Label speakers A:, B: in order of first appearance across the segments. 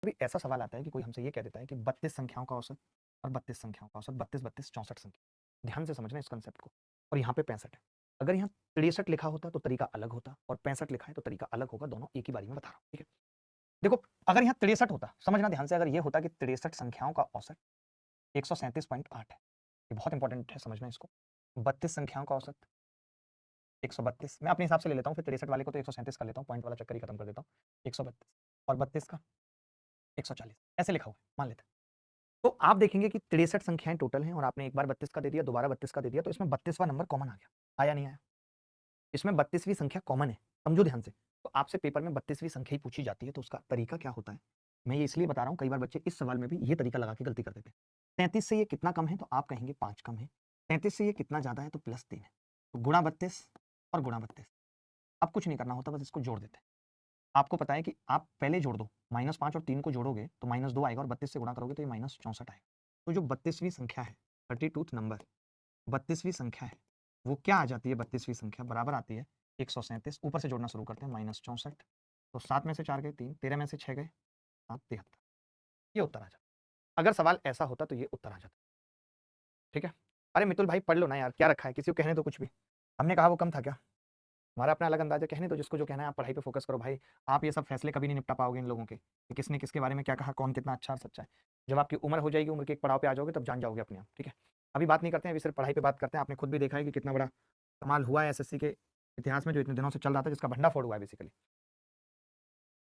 A: अभी ऐसा सवाल आता है कि कोई हमसे ये कह देता है कि 32 संख्याओं का औसत और 32 संख्याओं का औसत 32 32 64 संख्या। ध्यान से समझना इस कंसेप्ट को। और यहाँ पे 65 है। अगर यहाँ 63 लिखा होता तो तरीका अलग होता, और 65 लिखा है तो तरीका अलग होगा। दोनों एक ही बारी में बता रहा हूँ, ठीक है। देखो, अगर यहाँ 63 होता, समझना ध्यान से, अगर ये होता कि 63 संख्याओं का औसत 137.8 है, ये बहुत इंपॉर्टेंट है, समझना इसको। 32 संख्याओं का औसत 132, मैं अपने हिसाब से ले लेता हूँ, फिर 63 वाले को तो 137 कर लेता हूँ, पॉइंट वाला चक्कर ही खत्म कर देता हूँ। 132 और 32 का 140, ऐसे लिखा हुआ है, मान लेते हैं। तो आप देखेंगे कि 63 संख्याएं टोटल हैं, और आपने एक बार 32 का दे दिया, दोबारा 32 का दे दिया, तो इसमें 32वां नंबर कॉमन आ गया। आया नहीं आया? इसमें 32वीं संख्या कॉमन है, समझो ध्यान से। तो आपसे पेपर में 32वीं संख्या ही पूछी जाती है, तो उसका तरीका क्या होता है, मैं ये इसलिए बता रहा हूँ, कई बार बच्चे इस सवाल में भी ये तरीका लगा के गलती कर देते हैं। 33 से ये कितना कम है, तो आप कहेंगे 5 कम है। 33 से ये कितना ज्यादा है, तो +3 है। तो गुणा 32 और गुणा 32। अब कुछ नहीं करना होता, बस इसको जोड़ देते हैं। आपको पता है कि आप पहले जोड़ दो, -5 और 3 को जोड़ोगे तो -2 आएगा, और 32 से गुणा करोगे तो ये -64 आएगा। तो जो 32वीं संख्या है, 32th नंबर, 32वीं संख्या है, वो क्या आ जाती है? 32वीं संख्या बराबर आती है 137। ऊपर से जोड़ना शुरू करते हैं, -64, तो 7 में से 4 गए 3, 13 में से 6 गए 7, 73। ये उत्तर आ जाता। अगर सवाल ऐसा होता तो ये उत्तर आ जाता, ठीक है। अरे मितुल भाई पढ़ लो ना यार, क्या रखा है, किसी को कहने दो कुछ भी। हमने कहा वो कम था क्या? हमारा अपना अलग अंदाज है, कहने दो जिसको जो कहना है, आप पढ़ाई पे फोकस करो भाई। आप ये सब फैसले कभी नहीं निपटा पाओगे इन लोगों के, कि किसने किसके बारे में क्या कहा, कौन कितना अच्छा और सच्चा है। जब आपकी उम्र हो जाएगी, उम्र के एक पड़ाव पे आ जाओगे, तब जान जाओगे अपने आप, ठीक है। अभी बात नहीं करते हैं, अभी सिर्फ पढ़ाई पे बात करते हैं। आपने खुद भी देखा है कि कितना बड़ा कमाल हुआ है एसएससी के इतिहास में, जो इतने दिनों से चल रहा था, जिसका भंडाफोड़ हुआ है बेसिकली,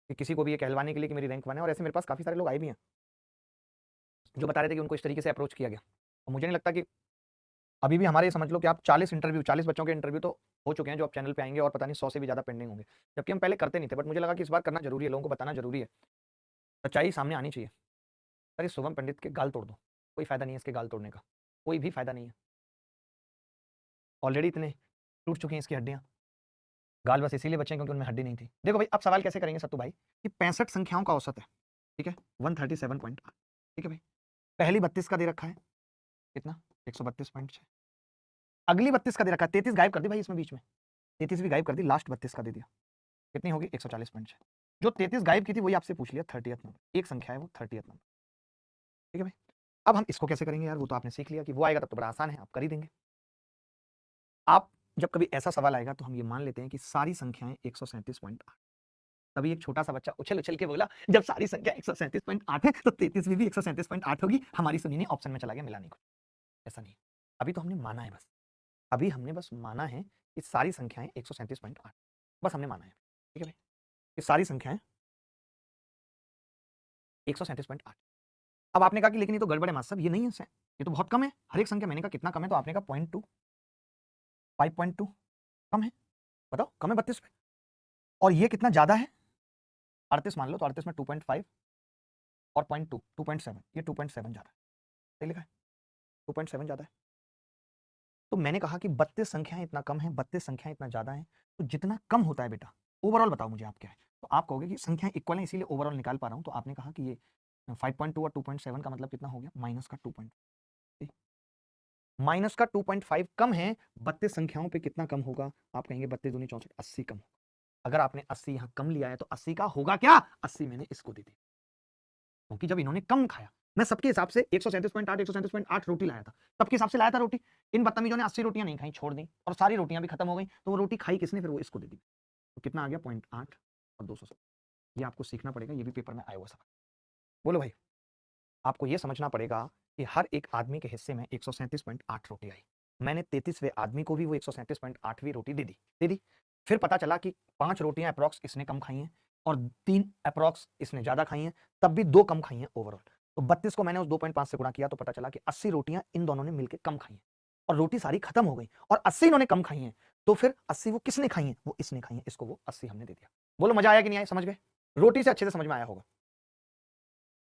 A: कि किसी को भी ये कहलवाने के लिए कि मेरी रैंक 1 है। और ऐसे मेरे पास काफी सारे लोग आए भी हैं जो बता रहे थे कि उनको इस तरीके से अप्रोच किया गया। और मुझे नहीं लगता कि अभी भी हमारे, समझ लो कि आप 40 बच्चों के इंटरव्यू तो हो चुके हैं जो अब चैनल पे आएंगे, और पता नहीं 100 से भी ज्यादा पेंडिंग होंगे, जबकि हम पहले करते नहीं थे। बट मुझे लगा कि इस बार करना जरूरी है, लोगों को बताना जरूरी है, सच्चाई सामने आनी चाहिए। अरे शुभम पंडित के गाल तोड़ दो, कोई फायदा नहीं है इसके गाल तोड़ने का, कोई भी फायदा नहीं है। ऑलरेडी इतने टूट चुकी हैं इसकी हड्डियां, गाल बस इसीलिए बचे क्योंकि उनमें हड्डी नहीं थी। देखो भाई, अब सवाल कैसे करेंगे सत्तू भाई, कि 65 संख्याओं का औसत है, ठीक है, 137.8, ठीक है भाई। पहली 32 का दे रखा है, कितना? 132.6। अगली 32 का दे रखा है, 33 गायब कर दी भाई इसमें, बीच में 33 भी गायब कर दी, लास्ट 32 का दे दिया, कितनी होगी? 140.6। जो 33 गायब की थी वही आपसे पूछ लिया, 30th नंबर, एक संख्या है वो 30th नंबर, ठीक है भाई। अब हम इसको कैसे करेंगे यार, वो तो आपने सीख लिया कि वो आएगा तब तो बड़ा आसान है, आप कर ही देंगे। आप जब कभी ऐसा सवाल आएगा तो हम ये मान लेते हैं कि सारी संख्याएं 137.8। तभी एक छोटा सा बच्चा उछल उछल के बोला, जब सारी संख्या 137.8 है तो 33 भी 137.8 होगी। हमारी सुनी नहीं, ऑप्शन में चला गया, मिला नहीं कुछ। ऐसा नहीं, अभी तो हमने माना है बस, अभी हमने बस माना है कि सारी संख्याएं 137.8, बस हमने माना है, ठीक है भाई, ये सारी संख्याएं 137.8। अब आपने कहा कि लेकिन ये तो गड़बड़ है मास्टर साहब, ये नहीं है, ये तो बहुत कम है हर एक संख्या। मैंने कहा कितना कम है, तो आपने कहा 0.2, 5.2 कम है। बताओ, कम है 32 पे। और ये कितना ज्यादा है, 38 मान लो, तो 38 में 2.5 और 0.2, 2.7, ये 2.7 ज्यादा है, सही लिखा है, 2.7 ज्यादा है। तो मैंने कहा कि 32 संख्याएं इतना कम है, 32 संख्याएं इतना ज्यादा है, तो जितना कम होता है बेटा, ओवरऑल बताओ मुझे आप क्या है। तो आप कहोगे कि संख्याएं इक्वल है इसीलिए ओवरऑल निकाल पा रहा हूं। तो आपने कहा कि ये 5.2 और 2.7 का मतलब कितना हो गया, माइनस का 2.5, माइनस का 2.5 कम है। 32 संख्याओं पे कितना कम होगा? आप कहेंगे 32 दूनी 64, 80 कम होगा। अगर आपने 80 यहां कम लिया है तो 80 का होगा क्या? 80 मैंने इसको दे दी, क्योंकि जब इन्होंने कम खाया, मैं सबके हिसाब से 137.8 रोटी लाया था, सबके हिसाब से लाया था रोटी। इन बदतमीजों ने 80 रोटियां नहीं खाई, छोड़ दी, और सारी रोटियां भी खत्म हो गई। तो वो रोटी खाई किसने? फिर वो इसको दे दी। तो कितना आ गया? 0.8 और 270। ये आपको सीखना पड़ेगा, ये भी पेपर में आया हुआ सवाल। बोलो भाई, आपको ये समझना पड़ेगा कि हर एक आदमी के हिस्से में 137.8 रोटी आई। मैंने 33वें आदमी को भी वो 137.8वीं रोटी दे दी। फिर पता चला कि 5 रोटियां अप्रॉक्स इसने कम खाई हैं, और 3 अप्रॉक्स इसने ज्यादा खाई हैं, तब भी 2 कम खाई हैं ओवरऑल। तो 32 को मैंने उस 2.5 से गुणा किया, तो पता चला कि 80 रोटियां इन दोनों ने मिलकर कम खाई हैं, और रोटी सारी खत्म हो गई, और 80 इन्होंने कम खाई हैं। तो फिर 80 वो किसने खाई हैं? वो इसने खाई हैं, इसको वो 80 हमने दे दिया। बोलो मजा आया कि नहीं आया, समझ गए? रोटी से अच्छे से समझ में आया होगा।